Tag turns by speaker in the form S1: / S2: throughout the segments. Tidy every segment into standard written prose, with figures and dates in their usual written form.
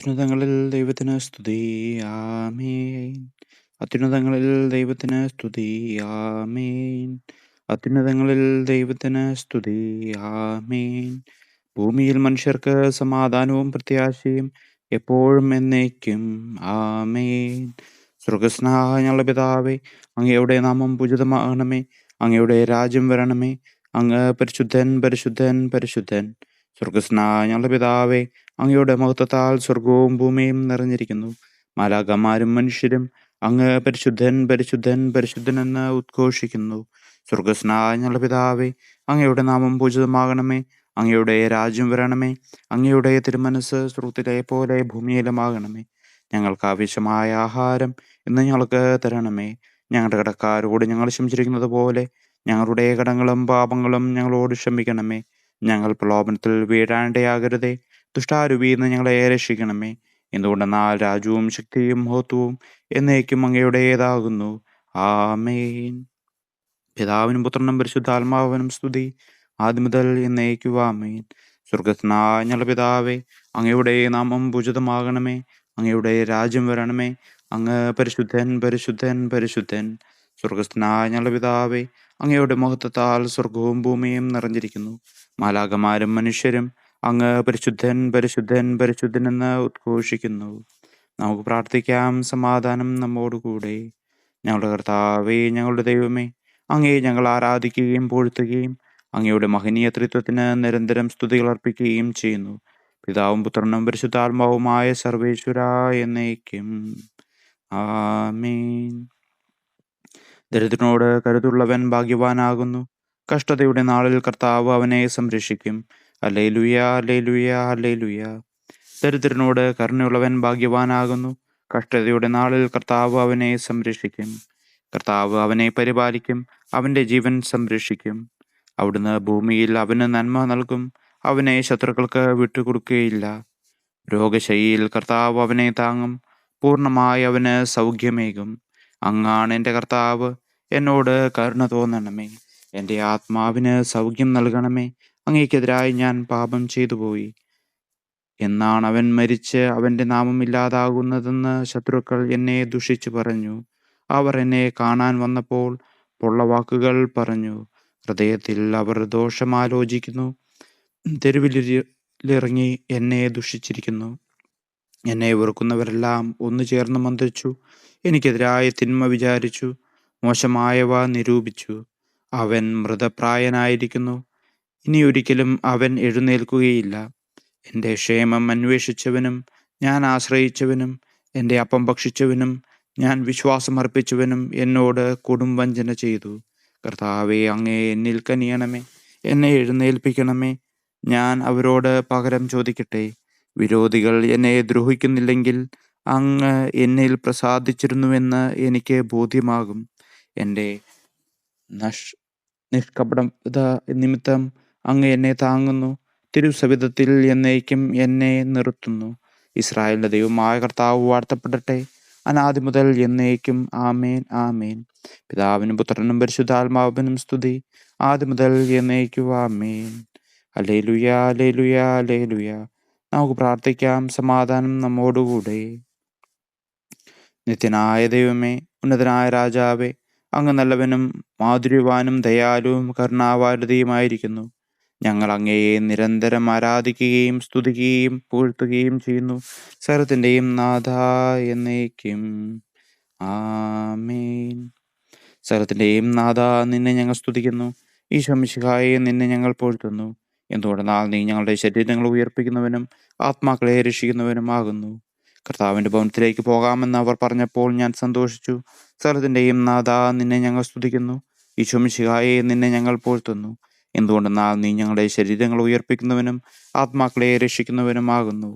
S1: അത്യുന്നതങ്ങളിൽ ദൈവത്തിന് സ്തുതി. ആമേൻ. അത്യുന്നതങ്ങളിൽ ദൈവത്തിന് സ്തുതി. ആമേൻ. അത്യുന്നതങ്ങളിൽ ദൈവത്തിന് സ്തുതി. ആമേൻ. ഭൂമിയിൽ മനുഷ്യർക്ക് സമാധാനവും പ്രത്യാശയും എപ്പോഴും എന്നേക്കും. ആമേൻ. സ്വർഗസ്നായ ഞങ്ങളുടെ പിതാവേ, അങ്ങയുടെ നാമം പൂജിതമാകണമേ. അങ്ങയുടെ രാജ്യം വരണമേ. അങ്ങ് പരിശുദ്ധൻ, പരിശുദ്ധൻ, പരിശുദ്ധൻ. സ്വർഗസ്നായ ഞങ്ങളുടെ പിതാവേ, അങ്ങയുടെ മഹത്വത്താൽ സ്വർഗവും ഭൂമിയും നിറഞ്ഞിരിക്കുന്നു. മാലാഖമാരും മനുഷ്യരും അങ്ങ് പരിശുദ്ധൻ, പരിശുദ്ധൻ, പരിശുദ്ധനെന്ന് ഉദ്ഘോഷിക്കുന്നു. സ്വർഗസ്നായ ഞങ്ങളുടെ പിതാവേ, അങ്ങയുടെ നാമം പൂജിതമാകണമേ. അങ്ങയുടെ രാജ്യം വരണമേ. അങ്ങയുടെ തിരുമനസ് സ്വർഗ്ഗത്തിലെ പോലെ ഭൂമിയിലുമാകണമേ. ഞങ്ങൾക്ക് ആവശ്യമായ ആഹാരം ഇന്ന് ഞങ്ങൾക്ക് തരണമേ. ഞങ്ങളുടെ കടക്കാരോട് ഞങ്ങൾ ക്ഷമിച്ചിരിക്കുന്നത് പോലെ ഞങ്ങളുടെ കടങ്ങളും പാപങ്ങളും ഞങ്ങളോട് ക്ഷമിക്കണമേ. ഞങ്ങൾ പ്രലോഭനത്തിൽ വീഴാണ്ടയാകരുതേ. ദുഷ്ടാരൂപിന്ന് ഞങ്ങളെ രക്ഷിക്കണമേ. എന്തുകൊണ്ടെന്നാൽ രാജ്യവും ശക്തിയും മഹത്വവും എന്നേക്കും അങ്ങയുടേതാകുന്നു. ആമേൻ. പിതാവിനും പുത്രനും പരിശുദ്ധാത്മാവിനും സ്തുതി, ആദ്യം മുതൽ എന്നേക്കും. ആമേൻ. സ്വർഗസ്നായ ഞങ്ങളുടെ പിതാവേ, അങ്ങയുടെ നാമം പൂജിതമാകണമേ. അങ്ങയുടെ രാജ്യം വരണമേ. അങ്ങ് പരിശുദ്ധൻ, പരിശുദ്ധൻ, പരിശുദ്ധൻ. സ്വർഗസ്നായ ഞങ്ങളുടെ പിതാവേ, അങ്ങയുടെ മഹത്വത്താൽ സ്വർഗവും ഭൂമിയും നിറഞ്ഞിരിക്കുന്നു. മാലാഖമാരും മനുഷ്യരും അങ്ങ് പരിശുദ്ധൻ, പരിശുദ്ധൻ, പരിശുദ്ധനെന്ന് ഉദ്ഘോഷിക്കുന്നു. നമുക്ക് പ്രാർത്ഥിക്കാം. സമാധാനം നമ്മോടുകൂടെ. ഞങ്ങളുടെ കർത്താവേ, ഞങ്ങളുടെ ദൈവമേ, അങ്ങയെ ഞങ്ങൾ ആരാധിക്കുകയും പുകഴ്ത്തുകയും അങ്ങയുടെ മഹനീയ ത്രിത്വത്തിന് നിരന്തരം സ്തുതികൾ അർപ്പിക്കുകയും ചെയ്യുന്നു. പിതാവും പുത്രനും പരിശുദ്ധാത്മാവുമായ സർവേശ്വര എന്നേക്കും. ആമേൻ. ദരിദ്രനോട് കരുതുള്ളവൻ ഭാഗ്യവാനാകുന്നു. കഷ്ടതയുടെ നാളിൽ കർത്താവ് അവനെ സംരക്ഷിക്കും. Hallelujah, hallelujah, hallelujah. ദരിദ്രനോട് കരുണയുള്ളവൻ ഭാഗ്യവാനാകുന്നു. കഷ്ടതയുടെ നാളിൽ കർത്താവ് അവനെ സംരക്ഷിക്കും. കർത്താവ് അവനെ പരിപാലിക്കും. അവൻ്റെ ജീവൻ സംരക്ഷിക്കും. അവിടുന്ന് ഭൂമിയിൽ അവന് നന്മ നൽകും. അവനെ ശത്രുക്കൾക്ക് വിട്ടുകൊടുക്കുകയില്ല. രോഗശൈലിയിൽ കർത്താവ് അവനെ താങ്ങും. പൂർണ്ണമായി അവന് സൗഖ്യമേകും. അങ്ങാണ് എൻ്റെ കർത്താവ്. എന്നോട് കരുണ തോന്നണമേ. എൻ്റെ ആത്മാവിന് സൗഖ്യം നൽകണമേ. അങ്ങേക്കെതിരായി ഞാൻ പാപം ചെയ്തു പോയി. എന്നാണ് അവൻ മരിച്ച് അവൻ്റെ നാമം ഇല്ലാതാകുന്നതെന്ന് ശത്രുക്കൾ എന്നെ ദുഷിച്ചു പറഞ്ഞു. അവർ എന്നെ കാണാൻ വന്നപ്പോൾ പൊള്ളവാക്കുകൾ പറഞ്ഞു. ഹൃദയത്തിൽ അവർ ദോഷമാലോചിക്കുന്നു. തെരുവിലിറങ്ങി എന്നെ ദുഷിച്ചിരിക്കുന്നു. എന്നെ വെറുക്കുന്നവരെല്ലാം ഒന്നു ചേർന്ന് മന്ത്രിച്ചു. എനിക്കെതിരായ തിന്മ വിചാരിച്ചു. മോശമായവ നിരൂപിച്ചു. അവൻ മൃതപ്രായനായിരിക്കുന്നു. ഇനി ഒരിക്കലും അവൻ എഴുന്നേൽക്കുകയില്ല. എൻ്റെ ക്ഷേമം അന്വേഷിച്ചവനും ഞാൻ ആശ്രയിച്ചവനും എൻ്റെ അപ്പം ഭക്ഷിച്ചവനും ഞാൻ വിശ്വാസമർപ്പിച്ചവനും എന്നോട് കൊടും വഞ്ചന ചെയ്തു. കർത്താവേ, അങ്ങേ എന്നിൽ കനിയണമേ. എന്നെ എഴുന്നേൽപ്പിക്കണമേ. ഞാൻ അവരോട് പകരം ചോദിക്കട്ടെ. വിരോധികൾ എന്നെ ദ്രോഹിക്കുന്നില്ലെങ്കിൽ അങ്ങ് എന്നിൽ പ്രസാദിച്ചിരുന്നുവെന്ന് എനിക്ക് ബോധ്യമാകും. എൻ്റെ നിഷ്കപടത നിമിത്തം അങ്ങ് എന്നെ താങ്ങുന്നു. തിരുസവിധത്തിൽ എന്നേക്കും എന്നെ നിർത്തുന്നു. ഇസ്രായേലിന്റെ ദൈവമായ കർത്താവ് വാഴ്ത്തപ്പെടട്ടെ, അനാദി മുതൽ എന്നേക്കും. ആമേൻ, ആമേൻ. പിതാവിനും പുത്രനും പരിശുദ്ധാത്മാവിനും സ്തുതി, ആദ്യം മുതൽ എന്നേക്കും. ആമേൻ. Hallelujah, hallelujah, hallelujah. നമുക്ക് പ്രാർത്ഥിക്കാം. സമാധാനം നമ്മോടുകൂടെ. നിത്യനായ ദൈവമേ, ഉന്നതനായ രാജാവേ, അങ്ങ് നല്ലവനും മാധുര്യവാനും ദയാലുവും കരുണാവാരതിയുമായിരിക്കുന്നു. ഞങ്ങൾ അങ്ങയെ നിരന്തരം ആരാധിക്കുകയും സ്തുതിക്കുകയും പുകഴ്ത്തുകയും ചെയ്യുന്നു. സകലത്തിൻ്റെയും നാഥ എന്നേക്കും. ആമേൻ. സകലത്തിൻ്റെയും നാഥ, നിന്നെ ഞങ്ങൾ സ്തുതിക്കുന്നു. ഈശോ മിശിഹായെ, നിന്നെ ഞങ്ങൾ പുകഴ്ത്തുന്നു. എന്തുകൊണ്ടെന്നാൽ നീ ഞങ്ങളുടെ ശരീരങ്ങൾ ഉയർപ്പിക്കുന്നവനും ആത്മാക്കളെ രക്ഷിക്കുന്നവനുമാകുന്നു. കർത്താവിൻ്റെ ഭവനത്തിലേക്ക് പോകാമെന്ന് അവർ പറഞ്ഞപ്പോൾ ഞാൻ സന്തോഷിച്ചു. സകലത്തിൻ്റെയും നാഥ, നിന്നെ ഞങ്ങൾ സ്തുതിക്കുന്നു. ഈശോ മിശിഹായെ, നിന്നെ ഞങ്ങൾ പുകഴ്ത്തുന്നു. എന്തുകൊണ്ടെന്നാൽ നീ ഞങ്ങളുടെ ശരീരങ്ങൾ ഉയർപ്പിക്കുന്നവനും ആത്മാക്കളെ രക്ഷിക്കുന്നവനുമാകുന്നു.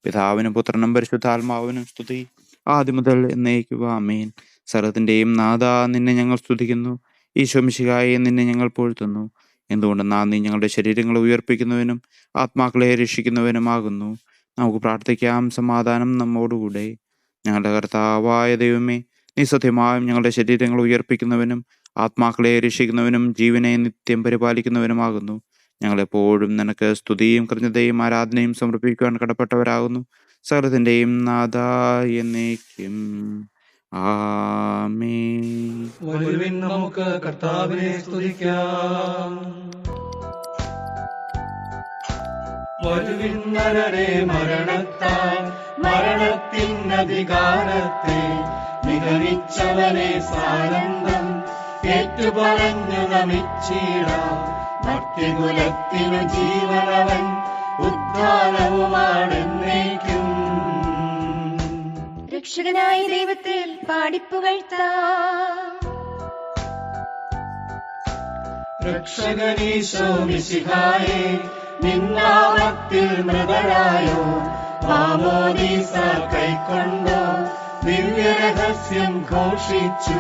S1: പിതാവിനും പുത്രനും പരിശുദ്ധാത്മാവിനും സ്തുതി, ആദ്യം മുതൽ എന്നേക്കും. ആമേൻ. സകലത്തിൻ്റെയും നാഥ, നിന്നെ ഞങ്ങൾ സ്തുതിക്കുന്നു. ഈശോ മിശിഹായെ, നിന്നെ ഞങ്ങൾ പുകഴ്ത്തുന്നു. എന്തുകൊണ്ടെന്നാൽ നീ ഞങ്ങളുടെ ശരീരങ്ങൾ ഉയർപ്പിക്കുന്നവനും ആത്മാക്കളെ രക്ഷിക്കുന്നവനുമാകുന്നു. നമുക്ക് പ്രാർത്ഥിക്കാം. സമാധാനം നമ്മോടുകൂടെ. ഞങ്ങളുടെ കർത്താവായ ദൈവമേ, നീ സത്യമായും ഞങ്ങളുടെ ശരീരങ്ങൾ ഉയർപ്പിക്കുന്നവനും ആത്മാക്കളെ രക്ഷിക്കുന്നവനും ജീവനെ നിത്യം പരിപാലിക്കുന്നവനുമാകുന്നു. ഞങ്ങളെപ്പോഴും നിനക്ക് സ്തുതിയും കൃതജ്ഞതയും ആരാധനയും സമർപ്പിക്കുവാൻ കടപ്പെട്ടവരാകുന്നു. സകലത്തിൻ്റെയും നാഥ എന്നേക്കും. ആമേൻ.
S2: വരുവിൻ നമുക്ക് കർത്താവിനെ സ്തുതിക്കാം. വരുവിൻ നരരെ മരണത്താൽ മരണത്തിൻ അധികാരത്തെ നിഗണിച്ചവനെ സാനന്ദം ഏറ്റുപറഞ്ഞു നമിച്ചിടാം. ഭക്തികുലത്തിനു ജീവനവൻ ഉദ്ധാനവുമാണെന്നേക്കും.
S3: രക്ഷകനായ ദൈവത്തിൽ പാടിപ്പുകഴ്ത്താം.
S2: രക്ഷകനീശോ മിശിഹായേ, നിന്നാമത്തിൽ മൃതരായോ മാമോദീസ കൈക്കൊണ്ടോ ദിവ്യരഹസ്യം ഘോഷിച്ചു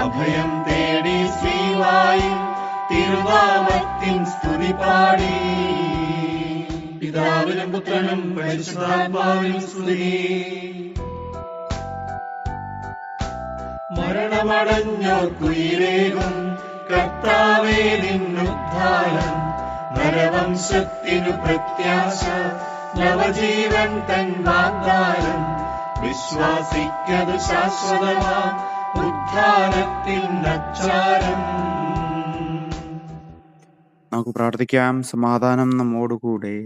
S2: അഭയം തേടി ശ്രീവായും തിരുനാമത്തിൻ സ്തുതി പാടി. പിതാവിനും പുത്രനും പരിശുദ്ധാത്മാവിനും സ്തുതി. മരണമടഞ്ഞോർക്കുയിരേകും കർത്താവേ നിന്നുദ്ധാനം. നരവംശത്തിനു പ്രത്യാശ നവജീവൻ തൻ വാഗ്ദാനം. വിശ്വാസിക്കത് ശാശ്വതമാ ഉദ്ധാനത്തിൻ അച്ചാരം.
S1: നമുക്ക് പ്രാർത്ഥിക്കാം. സമാധാനം നമ്മോടുകൂടെ.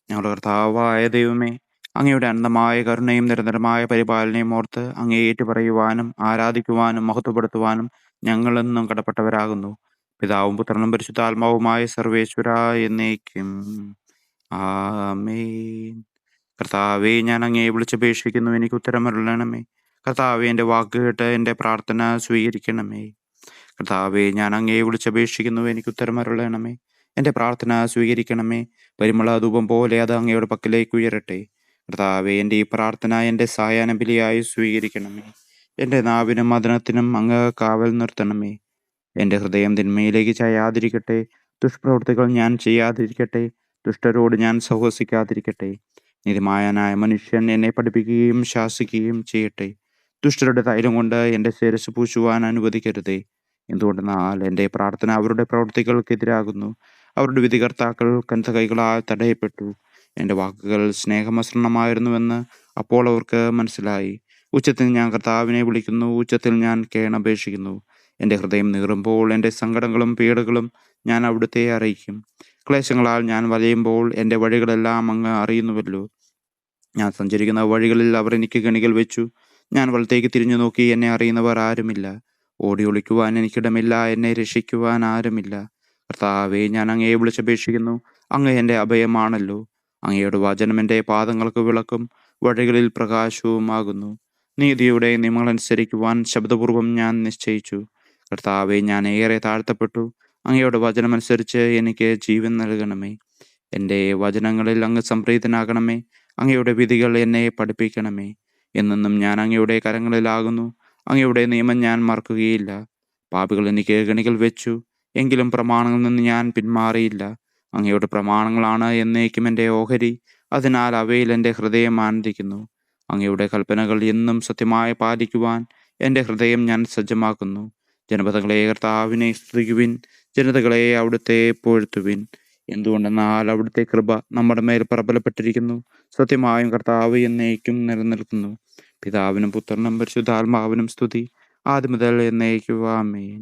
S1: ഞങ്ങളുടെ കർത്താവായ ദൈവമേ, അങ്ങയുടെ അനന്തമായ കരുണയും നിരന്തരമായ പരിപാലനയും ഓർത്ത് അങ്ങേ ഏറ്റുപറയുവാനും ആരാധിക്കുവാനും മഹത്വപ്പെടുത്തുവാനും ഞങ്ങളെന്നും കടപ്പെട്ടവരാകുന്നു. പിതാവും പുത്രനും പരിശുദ്ധാത്മാവുമായ സർവേശ്വര എന്നേക്കും. ആമേൻ. കർത്താവെ, ഞാൻ അങ്ങയെ വിളിച്ചപേക്ഷിക്കുന്നു, എനിക്ക് ഉത്തരമരുളണമേ. കർത്താവെ, എൻ്റെ വാക്ക് കേട്ട് എൻ്റെ പ്രാർത്ഥന സ്വീകരിക്കണമേ. കർത്താവെ, ഞാൻ അങ്ങയെ വിളിച്ചപേക്ഷിക്കുന്നു, എനിക്ക് ഉത്തരമരുളണമേ. എൻ്റെ പ്രാർത്ഥന സ്വീകരിക്കണമേ. പരിമള ധൂപം പോലെ അത് അങ്ങയുടെ പക്കലേക്ക് ഉയരട്ടെ. കർത്താവെ, എൻ്റെ ഈ പ്രാർത്ഥന എൻ്റെ സായാഹ്ന ബലിയായി സ്വീകരിക്കണമേ. എൻ്റെ നാവിനും മദനത്തിനും അങ്ങ് കാവൽ നിർത്തണമേ. എൻ്റെ ഹൃദയം തിന്മയിലേക്ക് ചായാതിരിക്കട്ടെ. ദുഷ്പ്രവൃത്തികൾ ഞാൻ ചെയ്യാതിരിക്കട്ടെ. ദുഷ്ടരോട് ഞാൻ സഹവസിക്കാതിരിക്കട്ടെ. നീതിമാനായ മനുഷ്യൻ എന്നെ പഠിപ്പിക്കുകയും ശാസിക്കുകയും ചെയ്യട്ടെ. ദുഷ്ടരുടെ തൈലം കൊണ്ട് എൻ്റെ ശിരസ്സ് പൂശുവാൻ അനുവദിക്കരുതേ. എന്തുകൊണ്ടെന്നാൽ എൻ്റെ പ്രാർത്ഥന അവരുടെ പ്രവൃത്തികൾക്കെതിരാകുന്നു. അവരുടെ വിധികർത്താക്കൾ കനത്ത കൈകളാൽ തടയപ്പെട്ടു. എൻ്റെ വാക്കുകൾ സ്നേഹമസൃണമായിരുന്നുവെന്ന് അപ്പോൾ അവർക്ക് മനസ്സിലായി. ഉച്ചത്തിൽ ഞാൻ കർത്താവിനെ വിളിക്കുന്നു, ഉച്ചത്തിൽ ഞാൻ കേണപേക്ഷിക്കുന്നു. എൻ്റെ ഹൃദയം നീറുമ്പോൾ എൻ്റെ സങ്കടങ്ങളും പീഡകളും ഞാൻ അവിടുത്തെ അറിയിക്കും. ക്ലേശങ്ങളാൽ ഞാൻ വലയുമ്പോൾ എൻ്റെ വഴികളെല്ലാം അങ്ങ് അറിയുന്നുവല്ലോ. ഞാൻ സഞ്ചരിക്കുന്ന വഴികളിൽ അവർ എനിക്ക് കെണികൾ വെച്ചു. ഞാൻ വലത്തേക്ക് തിരിഞ്ഞു നോക്കി, എന്നെ അറിയുന്നവർ ആരുമില്ല. ഓടി ഒളിക്കുവാൻ എനിക്കിടമില്ല, എന്നെ രക്ഷിക്കുവാൻ ആരുമില്ല. കർത്താവെ, ഞാൻ അങ്ങയെ വിളിച്ചപേക്ഷിക്കുന്നു, അങ്ങ് എൻ്റെ അഭയമാണല്ലോ. അങ്ങയുടെ വചനം എൻ്റെ പാദങ്ങൾക്ക് വിളക്കും വഴികളിൽ പ്രകാശവുമാകുന്നു. നീതിയുടെ നിയമങ്ങളനുസരിക്കുവാൻ ശബ്ദപൂർവം ഞാൻ നിശ്ചയിച്ചു. കർത്താവെ, ഞാൻ ഏറെ താഴ്ത്തപ്പെട്ടു. അങ്ങയുടെ വചനമനുസരിച്ച് എനിക്ക് ജീവൻ നൽകണമേ. എൻ്റെ വചനങ്ങളിൽ അങ്ങ് സംപ്രീതനാകണമേ. അങ്ങയുടെ വിധികൾ എന്നെ പഠിപ്പിക്കണമേ. എന്നെന്നും ഞാൻ അങ്ങയുടെ കരങ്ങളിലാകുന്നു. അങ്ങയുടെ നിയമം ഞാൻ മറക്കുകയില്ല. പാപികൾ എനിക്ക് കെണികൾ വെച്ചു, എങ്കിലും പ്രമാണങ്ങളിൽ നിന്ന് ഞാൻ പിന്മാറിയില്ല. അങ്ങയുടെ പ്രമാണങ്ങളാണ് എന്നേക്കും എൻ്റെ ഓഹരി. അതിനാൽ അവയിൽ എൻ്റെ ഹൃദയം ആനന്ദിക്കുന്നു. അങ്ങയുടെ കൽപ്പനകൾ എന്നും സത്യമായി പാലിക്കുവാൻ എൻ്റെ ഹൃദയം ഞാൻ സജ്ജമാക്കുന്നു. ജനപദങ്ങളെ കർത്താവിനെ സ്തുതിക്കുവിൻ. ജനതകളെ അവിടുത്തെ പുകഴ്ത്തുവിൻ. എന്തുകൊണ്ടെന്നാൽ അവിടുത്തെ കൃപ നമ്മുടെ മേൽ പ്രബലപ്പെട്ടിരിക്കുന്നു. സത്യമായും കർത്താവ് എന്നേക്കും നിലനിൽക്കുന്നു. പിതാവിനും പുത്രനും പരിശുദ്ധാത്മാവിനും സ്തുതി, ആദ്യം മുതൽ എന്നേക്കും. ആമേൻ.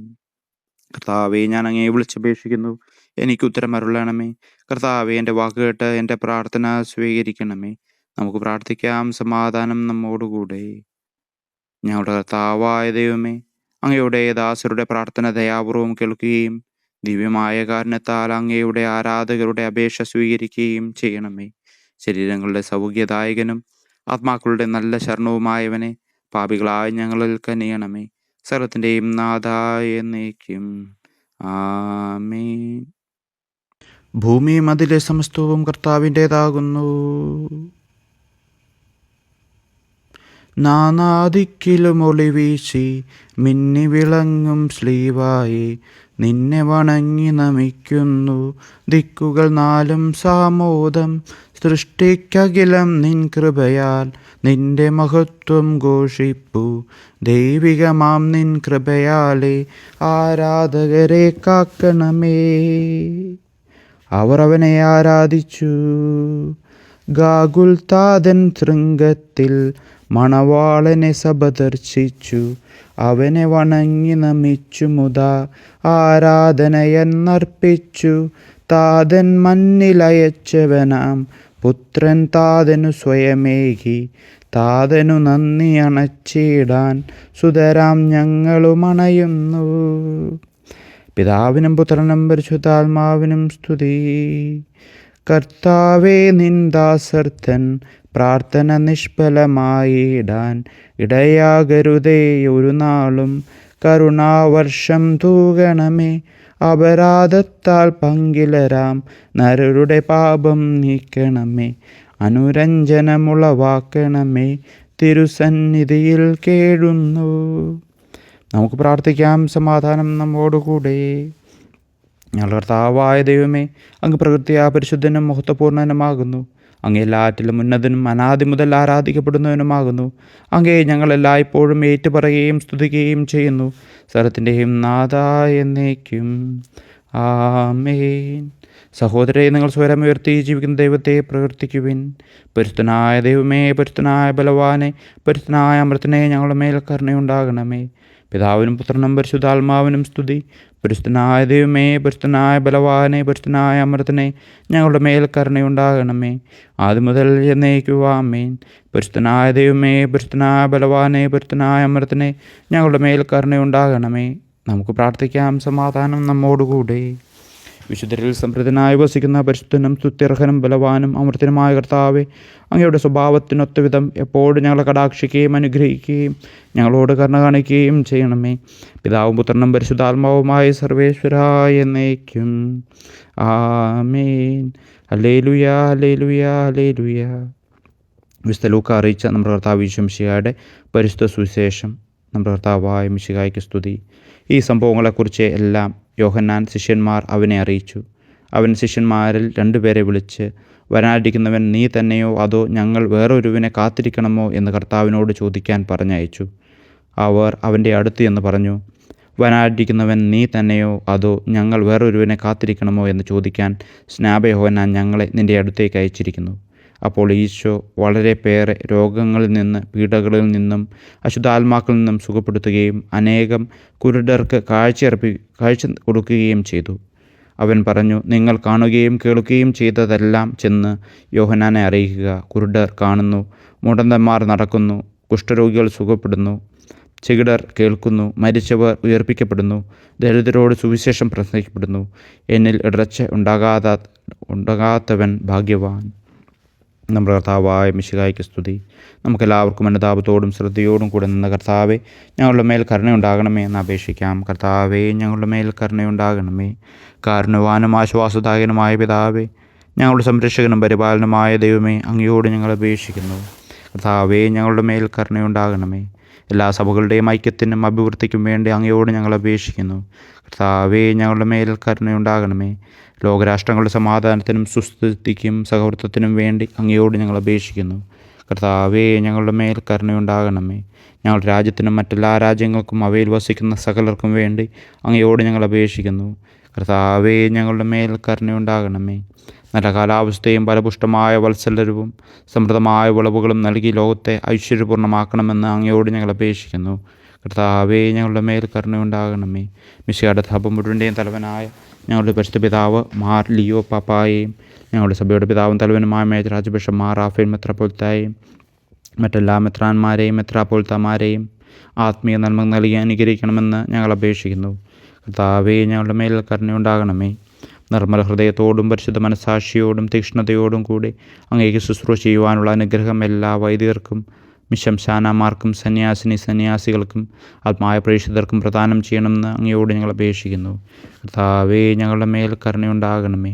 S1: കർത്താവെ, ഞാൻ അങ്ങയെ വിളിച്ചപേക്ഷിക്കുന്നു, എനിക്ക് ഉത്തരമരുളണമേ. കർത്താവെ, എൻ്റെ വാക്ക് കേട്ട് എൻ്റെ പ്രാർത്ഥന സ്വീകരിക്കണമേ. നമുക്ക് പ്രാർത്ഥിക്കാം. സമാധാനം നമ്മോടുകൂടെ. ഞങ്ങളുടെ കർത്താവായ ദൈവമേ, അങ്ങയുടെ ദാസരുടെ പ്രാർത്ഥന ദയാപൂർവം കേൾക്കുകയും ദിവ്യമായ കാരണത്താൽ അങ്ങയുടെ ആരാധകരുടെ അപേക്ഷ സ്വീകരിക്കുകയും ചെയ്യണമേ. ശരീരങ്ങളുടെ സൗഖ്യദായകനും ആത്മാക്കളുടെ നല്ല ശരണവുമായവനെ, പാപികളായ ഞങ്ങളിൽ കനിയണമേ. സകലത്തിൻ്റെയും നാഥായ എന്നേക്കും. ആമേൻ. ഭൂമിയും അതിലെ സമസ്തവും കർത്താവിൻ്റെതാകുന്നു. നാനാദിക്കിലും ഒളിവീശി മിന്നി വിളങ്ങും ശ്ലീവായി നിന്നെ വണങ്ങി നമിക്കുന്നു. ദിക്കുകൾ നാലും സാമോദം സൃഷ്ടിക്കകിലം നിൻ കൃപയാൽ നിന്റെ മഹത്വം ഘോഷിപ്പു. ദൈവികമാം നിൻ കൃപയാലെ ആരാധകരെ കാക്കണമേ. അവർ അവനെ ആരാധിച്ചു. ഗാഗുൽത്താതൻ ശൃംഗത്തിൽ മണവാളനെ സഭ ദർശിച്ചു. അവനെ വണങ്ങി നമിച്ചു മുതാ ആരാധനയെന്നർപ്പിച്ചു. താതൻ മണ്ണിലയച്ചവനാം പുത്രൻ താതനു സ്വയമേകി. താതനു നന്ദി അണച്ചിടാൻ സുതരാം ഞങ്ങളുമണയുന്നു. പിതാവിനും പുത്രനും പരിശുദ്ധാത്മാവിനും സ്തുതി. കർത്താവേ, നിൻ ദാസർത്തൻ പ്രാർത്ഥന നിഷ്ഫലമായിടാൻ ഇടയാകരുതേ ഒരു നാളും. കരുണാവർഷം തൂകണമേ. അപരാധത്താൽ പങ്കിലരാം നരരുടെ പാപം നീക്കണമേ. അനുരഞ്ജനമുളവാക്കണമേ. തിരുസന്നിധിയിൽ കേഴുന്നു. നമുക്ക് പ്രാർത്ഥിക്കാം. സമാധാനം നമ്മോടുകൂടെ. ഞങ്ങളുടെ കർത്താവായ ദൈവമേ, അങ്ങ് പ്രകൃതിയാ പരിശുദ്ധനും മഹത്വപൂർണ്ണനുമാകുന്നു. അങ്ങേ എല്ലാറ്റിലും ഉന്നതനും അനാദി മുതൽ ആരാധിക്കപ്പെടുന്നവനുമാകുന്നു. അങ്ങേ ഞങ്ങളെല്ലായ്പ്പോഴും ഏറ്റുപറയുകയും സ്തുതിക്കുകയും ചെയ്യുന്നു, സർവ്വത്തിൻ്റെയും നാഥായ എന്നേക്കും. ആമേൻ. സഹോദരരെ, നിങ്ങൾ സ്വരമുയർത്തി ജീവിക്കുന്ന ദൈവത്തെ പ്രവർത്തിക്കുവിൻ. പരിശുദ്ധനായ ദൈവമേ, പരിശുദ്ധനായ ബലവാനെ, പരിശുദ്ധനായ അമൃതനെ ഞങ്ങളുടെ മേൽ കരുണയുണ്ടാകണമേ. പിതാവിനും പുത്രനും പരിശുദ്ധാത്മാവിനും സ്തുതി. പരിശുദ്ധനായ ദൈവമേ, പരിശുദ്ധനായ ബലവാനെ, പരിശുദ്ധനായ അമൃതനെ ഞങ്ങളുടെ മേൽ കരുണയുണ്ടാകണമേ. ആദ്യം മുതൽ എന്നേക്കും ആമേൻ. പരിശുദ്ധനായ ദൈവമേ, പരിശുദ്ധനായ ബലവാനെ, പരിശുദ്ധനായ അമൃതനെ ഞങ്ങളുടെ മേൽ കരുണയുണ്ടാകണമേ. നമുക്ക് പ്രാർത്ഥിക്കാം. സമാധാനം നമ്മോടുകൂടെ. വിശുദ്ധരിൽ സംപ്രീതനായി വസിക്കുന്ന പരിശുദ്ധനും സ്തുത്യർഹനും ബലവാനും അമൃതനുമായ കർത്താവേ, അങ്ങയുടെ സ്വഭാവത്തിനൊത്ത വിധം എപ്പോഴും ഞങ്ങളെ കടാക്ഷിക്കുകയും അനുഗ്രഹിക്കുകയും ഞങ്ങളോട് കരുണ കാണിക്കുകയും ചെയ്യണമേ. പിതാവും പുത്രനും പരിശുദ്ധാത്മാവുമായ സർവേശ്വരായ എന്നേക്കും. ആമേൻ. Hallelujah, hallelujah, hallelujah. വിശുദ്ധ ലൂക്ക അറിയിച്ച നമ്മുടെ കർത്താവ് യേശു മിശിഹായുടെ പരിശുദ്ധ സുവിശേഷം. നമ്മുടെ കർത്താവായ മിശിഹായ്ക്ക് സ്തുതി. ഈ സംഭവങ്ങളെക്കുറിച്ച് എല്ലാം യോഹന്നാൻ ശിഷ്യന്മാർ അവനെ അറിയിച്ചു. അവൻ ശിഷ്യന്മാരിൽ 2 പേരെ വിളിച്ച്, വരാനിരിക്കുന്നവൻ നീ തന്നെയോ അതോ ഞങ്ങൾ വേറൊരുവനെ കാത്തിരിക്കണമോ എന്ന് കർത്താവിനോട് ചോദിക്കാൻ പറഞ്ഞയച്ചു. അവർ അവൻ്റെ അടുത്ത് എന്ന് പറഞ്ഞു, വരാനിരിക്കുന്നവൻ നീ തന്നെയോ അതോ ഞങ്ങൾ വേറൊരുവനെ കാത്തിരിക്കണമോ എന്ന് ചോദിക്കാൻ സ്നാപക യോഹന്നാൻ ഞങ്ങളെ നിൻ്റെ അടുത്തേക്ക് അയച്ചിരിക്കുന്നു. അപ്പോൾ ഈശോ വളരെ പേരെ രോഗങ്ങളിൽ നിന്ന്, പീഡകളിൽ നിന്നും, അശുദ്ധാത്മാക്കളിൽ നിന്നും സുഖപ്പെടുത്തുകയും അനേകം കുരുടർക്ക് കാഴ്ച കൊടുക്കുകയും ചെയ്തു. അവൻ പറഞ്ഞു, നിങ്ങൾ കാണുകയും കേൾക്കുകയും ചെയ്തതെല്ലാം ചെന്ന് യോഹന്നാനെ അറിയിക്കുക. കുരുടർ കാണുന്നു, മുടന്തന്മാർ നടക്കുന്നു, കുഷ്ഠരോഗികൾ സുഖപ്പെടുന്നു, ചെകിടർ കേൾക്കുന്നു, മരിച്ചവർ ഉയർപ്പിക്കപ്പെടുന്നു, ദരിദ്രരോട് സുവിശേഷം പ്രസംഗിക്കപ്പെടുന്നു. എന്നിൽ ഇടർച്ച ഉണ്ടാകാത്തവൻ ഭാഗ്യവാൻ. നമ്മുടെ കർത്താവായ മിശിഹായ്ക്ക് സ്തുതി. നമുക്കെല്ലാവർക്കും അനുതാപത്തോടും ശ്രദ്ധയോടും കൂടെ നിന്ന കർത്താവെ, ഞങ്ങളുടെ മേൽ കരുണയുണ്ടാകണമേ എന്ന് അപേക്ഷിക്കാം. കർത്താവെ, ഞങ്ങളുടെ മേൽ കരുണയുണ്ടാകണമേ. കാരുണ്യവാനും ആശ്വാസദായകനുമായ പിതാവേ, ഞങ്ങളുടെ സംരക്ഷകനും പരിപാലനമായ ദൈവമേ, അങ്ങയോട് ഞങ്ങൾ അപേക്ഷിക്കുന്നു. കർത്താവെ, ഞങ്ങളുടെ മേൽ കരുണയുണ്ടാകണമേ. എല്ലാ സഭകളുടെയും ഐക്യത്തിനും അഭിവൃദ്ധിക്കും വേണ്ടി അങ്ങയോട് ഞങ്ങൾ അപേക്ഷിക്കുന്നു. കർത്താവെ, ഞങ്ങളുടെ മേൽ കരുണയുണ്ടാകണമേ. ലോകരാഷ്ട്രങ്ങളുടെ സമാധാനത്തിനും സുസ്ഥിതിക്കും സൗഹൃദത്തിനും വേണ്ടി അങ്ങയോട് ഞങ്ങൾ അപേക്ഷിക്കുന്നു. കർത്താവേ, ഞങ്ങളുടെ മേൽ കരുണയുണ്ടാകണമേ. ഞങ്ങളുടെ രാജ്യത്തിനും മറ്റെല്ലാ രാജ്യങ്ങൾക്കും അവയിൽ വസിക്കുന്ന സകലർക്കും വേണ്ടി അങ്ങയോട് ഞങ്ങൾ അപേക്ഷിക്കുന്നു. കർത്താവേ, ഞങ്ങളുടെ മേൽ കരുണയുണ്ടാകണമേ. നല്ല കാലാവസ്ഥയും ഫലപുഷ്ടമായ വത്സലരവും സമൃദ്ധമായ വിളവുകളും നൽകി ലോകത്തെ ഐശ്വര്യപൂർണ്ണമാക്കണമെന്ന് അങ്ങയോട് ഞങ്ങൾ അപേക്ഷിക്കുന്നു. കർത്താവേ, ഞങ്ങളുടെ മേൽ കരുണയുണ്ടാകണമേ. മിശിഹായുടെ സഭ മുഴുവൻ്റെയും തലവനായ ഞങ്ങളുടെ പരിശുദ്ധ പിതാവ് മാർ ലിയോ പാപ്പായെയും, ഞങ്ങളുടെ സഭയുടെ പിതാവും തലവനുമായ major archbishop Mar Raphael മെത്രാപ്പൊലീത്തായെയും മറ്റെല്ലാ മെത്രാന്മാരെയും മെത്രാപ്പൊലീത്താമാരെയും ആത്മീയ നന്മ നൽകി അനുഗ്രഹിക്കണമെന്ന് ഞങ്ങൾ അപേക്ഷിക്കുന്നു. കർത്താവേ, ഞങ്ങളുടെ മേൽ കരുണയുണ്ടാകണമേ. നിർമ്മല ഹൃദയത്തോടും പരിശുദ്ധ മനസ്സാക്ഷിയോടും തീക്ഷ്ണതയോടും കൂടി അങ്ങേക്ക് ശുശ്രൂഷ ചെയ്യുവാനുള്ള അനുഗ്രഹം എല്ലാ വൈദികർക്കും മിശംശാനമാർക്കും സന്യാസികൾക്കും ആത്മായ പ്രേക്ഷിതർക്കും പ്രദാനം ചെയ്യണമെന്ന് അങ്ങയോട് ഞങ്ങൾ അപേക്ഷിക്കുന്നു. കർത്താവേ, ഞങ്ങളുടെ മേൽ കരുണയുണ്ടാകണമേ.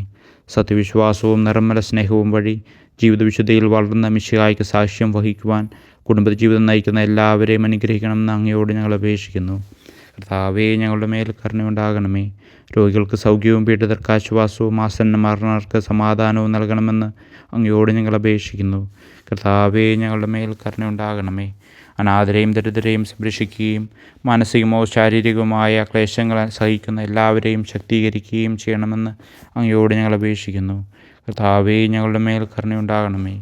S1: സത്യവിശ്വാസവും നിർമ്മല സ്നേഹവും വഴി ജീവിത വിശുദ്ധിയിൽ വളർന്ന മിശിഹായ്ക്ക് സാക്ഷ്യം വഹിക്കുവാൻ കുടുംബജീവിതം നയിക്കുന്ന എല്ലാവരെയും അനുഗ്രഹിക്കണമെന്ന് അങ്ങയോട് ഞങ്ങൾ അപേക്ഷിക്കുന്നു. കർത്താവേ, ഞങ്ങളുടെ മേൽ കരുണയുണ്ടാകണമേ. രോഗികൾക്ക് സൗഖ്യവും പീഡിതർക്ക് ആശ്വാസവും ആസന്നമരണർക്ക് സമാധാനവും നൽകണമെന്ന് അങ്ങയോട് ഞങ്ങൾ അപേക്ഷിക്കുന്നു. കർത്താവേ, ഞങ്ങളുടെ മേൽ കരുണയുണ്ടാകണമേ. അനാഥരെയും ദരിദ്രരെയും സംരക്ഷിക്കുകയും മാനസികമോ ശാരീരികവുമായ ക്ലേശങ്ങൾ സഹിക്കുന്ന എല്ലാവരെയും ശക്തീകരിക്കുകയും ചെയ്യണമെന്ന് അങ്ങയോട് ഞങ്ങൾ അപേക്ഷിക്കുന്നു. കർത്താവേ, ഞങ്ങളുടെ മേൽ കരുണയുണ്ടാകണമേ.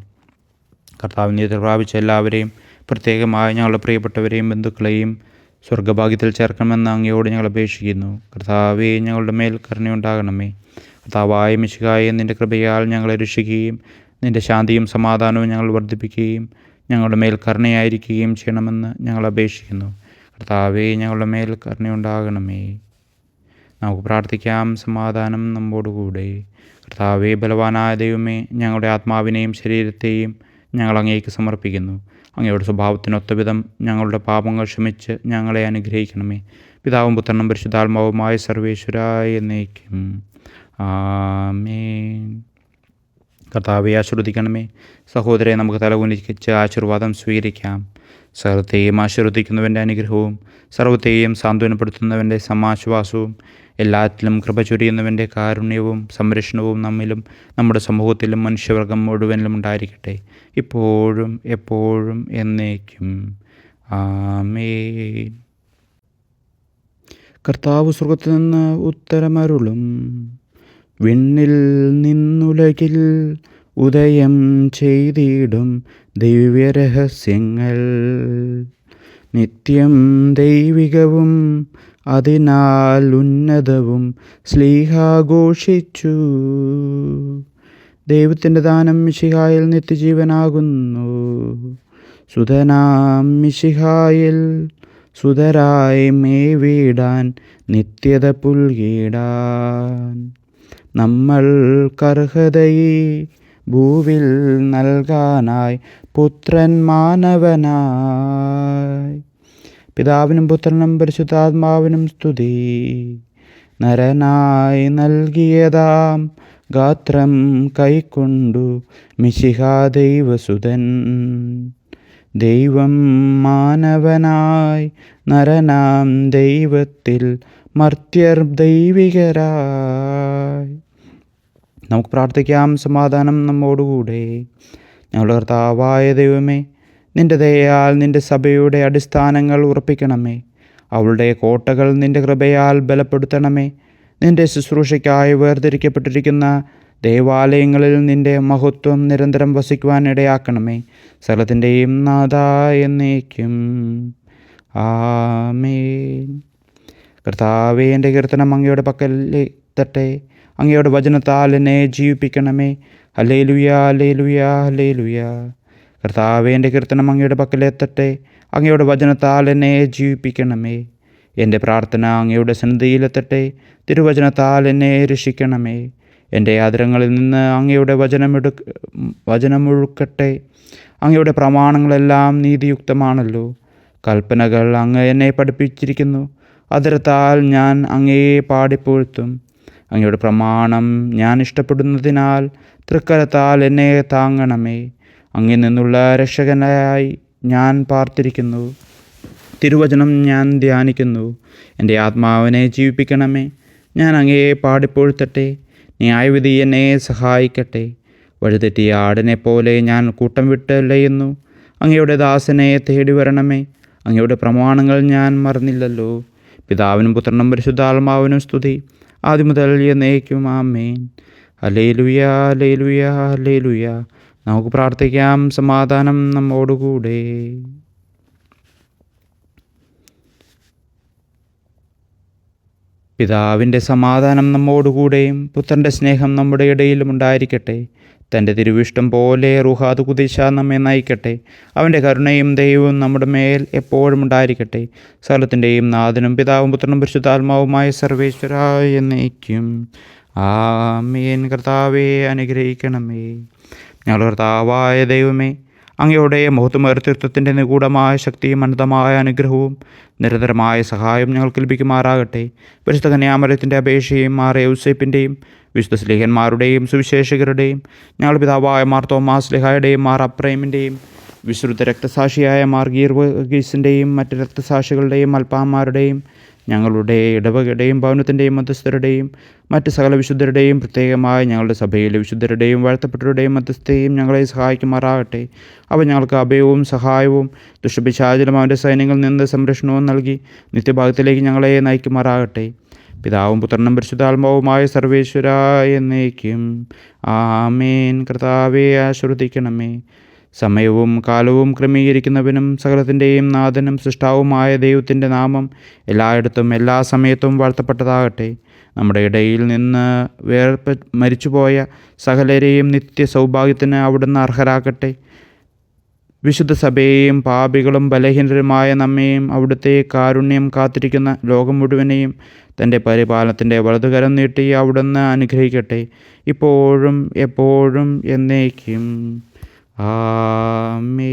S1: കർത്താവിനെ എതിർപ്രാപിച്ച എല്ലാവരെയും, പ്രത്യേകമായി ഞങ്ങളുടെ പ്രിയപ്പെട്ടവരെയും ബന്ധുക്കളെയും സ്വർഗഭാഗ്യത്തിൽ ചേർക്കണമെന്ന് അങ്ങയോട് ഞങ്ങൾ അപേക്ഷിക്കുന്നു. കർത്താവേ, ഞങ്ങളുടെ മേൽ കരുണയുണ്ടാകണമേ. കർത്താവായ മിശിഹായെ, നിൻ്റെ കൃപയാൽ ഞങ്ങളെ രക്ഷിക്കുകയും നിൻ്റെ ശാന്തിയും സമാധാനവും ഞങ്ങൾ വർദ്ധിപ്പിക്കുകയും ഞങ്ങളുടെ മേൽ കരുണയായിരിക്കുകയും ചെയ്യണമെന്ന് ഞങ്ങൾ അപേക്ഷിക്കുന്നു. കർത്താവേ, ഞങ്ങളുടെ മേൽ കരുണയുണ്ടാകണമേ. നമുക്ക് പ്രാർത്ഥിക്കാം. സമാധാനം നമ്മോടുകൂടെ. കർത്താവേ, ബലവാനായ ദൈവമേ, ഞങ്ങളുടെ ആത്മാവിനെയും ശരീരത്തെയും ഞങ്ങൾ അങ്ങേക്ക് സമർപ്പിക്കുന്നു. അങ്ങയുടെ സ്വഭാവത്തിനൊത്ത വിധം ഞങ്ങളുടെ പാപങ്ങൾ ക്ഷമിച്ച് ഞങ്ങളെ അനുഗ്രഹിക്കണമേ. പിതാവും പുത്രനും പരിശുദ്ധാത്മാവുമായ സർവേശ്വരായ എന്നേക്കും ആമേൻ. കർത്താവെ, ആശീർവദിക്കണമേ. സഹോദരെ, നമുക്ക് തലകുനിച്ച് ആശീർവാദം സ്വീകരിക്കാം. സർവത്തെയും ആശീർവദിക്കുന്നവൻ്റെ അനുഗ്രഹവും സർവത്തെയും സാന്ത്വനപ്പെടുത്തുന്നവൻ്റെ സമാശ്വാസവും എല്ലാറ്റിലും കൃപ ചൊരിയുന്നവൻ്റെ കാരുണ്യവും സംരക്ഷണവും നമ്മിലും നമ്മുടെ സമൂഹത്തിലും മനുഷ്യവർഗം മുഴുവനിലും ഉണ്ടായിരിക്കട്ടെ, ഇപ്പോഴും എപ്പോഴും എന്നേക്കും ആമേൻ. കർത്താവ് സ്വർഗ്ഗത്തിൽ നിന്ന് ഉത്തരമരുളും. വിണ്ണിൽ നിന്നുലകിൽ ഉദയം ചെയ്തിടും ദിവ്യരഹസ്യങ്ങൾ നിത്യം ദൈവികവും അതിനാൽ ഉന്നതവും ശ്ലീഹാഘോഷിച്ചു. ദൈവത്തിൻ്റെ ദാനം മിശിഹായിൽ നിത്യജീവനാകുന്നു. സുതനാം മിശിഹായിൽ സുതരായി മേവിടാൻ നിത്യത പുൽകിടാൻ നമ്മൾക്കർഹതയെ ഭൂവിൽ നൽകാനായി പുത്രൻ മാനവനായി. പിതാവിനും പുത്രനും പരിശുദ്ധാത്മാവിനും സ്തുതി. നരനായി നൽകിയതാം ഗാത്രം കൈക്കൊണ്ടു മിശിഹാ ദൈവസുതൻ. ദൈവം മാനവനായി നരനാം ദൈവത്തിൽ മർത്യർ ദൈവികരായി. നമുക്ക് പ്രാർത്ഥിക്കാം. സമാധാനം നമ്മോടുകൂടെ. ഞങ്ങളുടെ കർത്താവായ ദൈവമേ, നിൻ്റെ ദയയാൽ നിൻ്റെ സഭയുടെ അടിസ്ഥാനങ്ങൾ ഉറപ്പിക്കണമേ. അവളുടെ കോട്ടകൾ നിൻ്റെ കൃപയാൽ ബലപ്പെടുത്തണമേ. നിൻ്റെ ശുശ്രൂഷയ്ക്കായി വേർതിരിക്കപ്പെട്ടിരിക്കുന്ന ദേവാലയങ്ങളിൽ നിൻ്റെ മഹത്വം നിരന്തരം വസിക്കുവാൻ ഇടയാക്കണമേ. സകലത്തിൻ്റെയും നാഥാ എന്നേക്കും ആമേൻ. കർത്താവേ, എൻ്റെ കീർത്തനം അങ്ങയുടെ പക്കലെത്തട്ടെ. അങ്ങയുടെ വചനത്താൽ എന്നെ ജീവിപ്പിക്കണമേ. ഹല്ലേലൂയാ, ഹല്ലേലൂയാ, ഹല്ലേലൂയാ. കർത്താവേ, എൻ്റെ കീർത്തനം അങ്ങയുടെ പക്കലെത്തട്ടെ. അങ്ങയുടെ വചനത്താൽ എന്നെ ജീവിപ്പിക്കണമേ. എൻ്റെ പ്രാർത്ഥന അങ്ങയുടെ സന്നിധിയിലെത്തട്ടെ. തിരുവചനത്താൽ എന്നെ രക്ഷിക്കണമേ. എൻ്റെ ആദരങ്ങളിൽ നിന്ന് അങ്ങയുടെ വചനമൊഴുക്കട്ടെ. അങ്ങയുടെ പ്രമാണങ്ങളെല്ലാം നീതിയുക്തമാണല്ലോ. കൽപ്പനകൾ അങ്ങ് എന്നെ പഠിപ്പിച്ചിരിക്കുന്നു. അതിരത്താൽ ഞാൻ അങ്ങയെ പാടിപ്പുഴ്ത്തും. അങ്ങയുടെ പ്രമാണം ഞാൻ ഇഷ്ടപ്പെടുന്നതിനാൽ തൃക്കരത്താൽ എന്നെ താങ്ങണമേ. അങ്ങിൽ നിന്നുള്ള രക്ഷകനായി ഞാൻ പാർത്തിരിക്കുന്നു. തിരുവചനം ഞാൻ ധ്യാനിക്കുന്നു. എൻ്റെ ആത്മാവിനെ ജീവിപ്പിക്കണമേ. ഞാൻ അങ്ങയെ പാടിപ്പുഴ്ത്തട്ടെ. ന്യായവിധി എന്നെ സഹായിക്കട്ടെ. വഴിതെറ്റിയ ആടിനെ പോലെ ഞാൻ കൂട്ടം വിട്ട് ലയുന്നു. അങ്ങയുടെ ദാസനെ തേടി വരണമേ. അങ്ങയുടെ പ്രമാണങ്ങൾ ഞാൻ മറന്നില്ലല്ലോ. പിതാവിനും പുത്രനും പരിശുദ്ധാത്മാവിനും സ്തുതി, ആദ്യം മുതൽ എന്നേക്കും ആമേൻ. ഹല്ലേലൂയാ, ഹല്ലേലൂയാ, ഹല്ലേലൂയാ. നമുക്ക് പ്രാർത്ഥിക്കാം. സമാധാനം നമ്മോടുകൂടെ. പിതാവിൻ്റെ സമാധാനം നമ്മോടുകൂടെയും പുത്രൻ്റെ സ്നേഹം നമ്മുടെ ഇടയിലും ഉണ്ടായിരിക്കട്ടെ. തൻ്റെ തിരുവിഷ്ടം പോലെ റുഹാദ് കുദിശ നമ്മെ നയിക്കട്ടെ. അവൻ്റെ കരുണയും ദൈവവും നമ്മുടെ മേൽ എപ്പോഴും ഉണ്ടായിരിക്കട്ടെ. സകലത്തിൻ്റെയും നാഥനും പിതാവും പുത്രനും പരിശുദ്ധാത്മാവുമായ സർവേശ്വരായ എന്നേക്കും ആമേൻ. കർത്താവേ, അനുഗ്രഹിക്കണമേ. ഞങ്ങളുടെ കർത്താവായ ദൈവമേ, അങ്ങയുടെ മഹത്വമേർത്തൃത്വത്തിൻ്റെ നിഗൂഢമായ ശക്തിയും അനന്തമായ അനുഗ്രഹവും നിരന്തരമായ സഹായം ഞങ്ങൾക്ക് ലഭിക്കുമാറാകട്ടെ. പരിശുദ്ധ കന്യാമറിയത്തിൻ്റെ അപേക്ഷയും മാർ യൗസേപ്പിൻ്റെയും വിശുദ്ധ സ്ലീഹന്മാരുടെയും സുവിശേഷകരുടെയും ഞങ്ങളുടെ പിതാവായ മാർ തോമാസ് സ്ലീഹായുടെയും മാർ അപ്രൈമിൻ്റെയും വിശുദ്ധ രക്തസാക്ഷിയായ മാർ ഗീർവർഗീസിൻ്റെയും മറ്റ് രക്തസാക്ഷികളുടെയും അൽപ്പാന്മാരുടെയും ഞങ്ങളുടെ ഇടവകയുടെയും ഭവനത്തിൻ്റെയും മധ്യസ്ഥരുടെയും മറ്റ് സകല വിശുദ്ധരുടെയും പ്രത്യേകമായി ഞങ്ങളുടെ സഭയിലെ വിശുദ്ധരുടെയും വാഴ്ത്തപ്പെട്ടവരുടെയും മധ്യസ്ഥയും ഞങ്ങളെ സഹായിക്കുമാറാകട്ടെ. അവ ഞങ്ങൾക്ക് അഭയവും സഹായവും ദുഷ്ടപിശാചിലും അവൻ്റെ സൈന്യങ്ങളിൽ നിന്ന് സംരക്ഷണവും നൽകി നിത്യഭാഗത്തിലേക്ക് ഞങ്ങളെ നയിക്കുമാറാകട്ടെ. പിതാവും പുത്രനും പരിശുദ്ധാത്മാവുമായ സർവേശ്വര എന്നേക്കും ആമേൻ. കർത്താവെ ആശ്രദിക്കണമേ. സമയവും കാലവും ക്രമീകരിക്കുന്നവനും സകലത്തിൻ്റെയും നാഥനും സൃഷ്ടാവുമായ ദൈവത്തിൻ്റെ നാമം എല്ലായിടത്തും എല്ലാ സമയത്തും വാഴ്ത്തപ്പെട്ടതാകട്ടെ. നമ്മുടെ ഇടയിൽ നിന്ന് മരിച്ചുപോയ സകലരെയും നിത്യ സൗഭാഗ്യത്തിന് അവിടുന്ന് അർഹരാക്കട്ടെ. വിശുദ്ധ സഭയെയും പാപികളും ബലഹീനരുമായ നമ്മെയും അവിടുത്തെ കാരുണ്യം കാത്തിരിക്കുന്ന ലോകം മുഴുവനെയും തൻ്റെ പരിപാലനത്തിൻ്റെ വലതുകരം നീട്ടി അവിടുന്ന് അനുഗ്രഹിക്കട്ടെ, ഇപ്പോഴും എപ്പോഴും എന്നേക്കും. ആമേൻ.